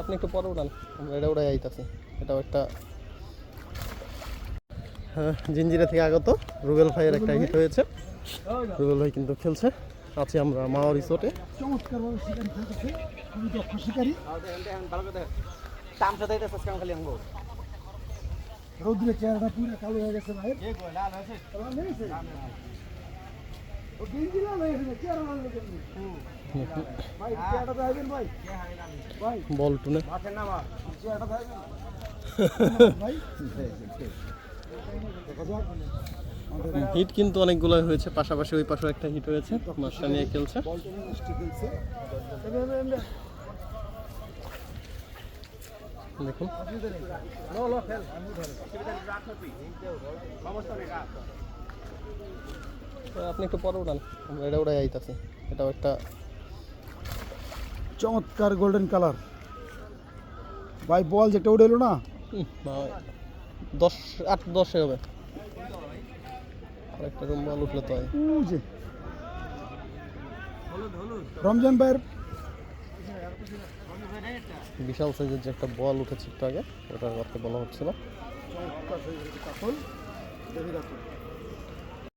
আপনি একটু পরে উড়ান, আমরা এটা উড়াই আইতাছি। এটাও একটা জিঞ্জিরা থেকে আগত রুবেল ভাইয়ের একটা হিট হয়েছে। রুবেল ভাই কিন্তু খেলছে। আছি আমরা মাওয়া রিসোর্টে। চমৎকারভাবে শিকারি খেলতেছে, খুবই দক্ষ শিকারি। রৌদ্রের চেহারাটা পুরো কালো হয়ে গেছে ভাই। বল টুনে হিট কিন্তু অনেকগুলো হয়েছে, পাশাপাশি ওই পাশে একটা হিট হয়েছে। মাছটা নিয়ে খেলছে। দেখুন আপনি একটু পরে উড়ান, আমরা এটা উড়াই আইতাছি। এটাও একটা চমৎকার গোল্ডেন কালার ভাই। বল যেটা উঠে এলো না, 8-10 হবে। আর একটা রুম বল উঠলে তো হয়। রমজান ভাইয়ের বিশাল সাইজের যে একটা বল উঠেছে একটু আগে, ওটার কথা বলা হচ্ছিল।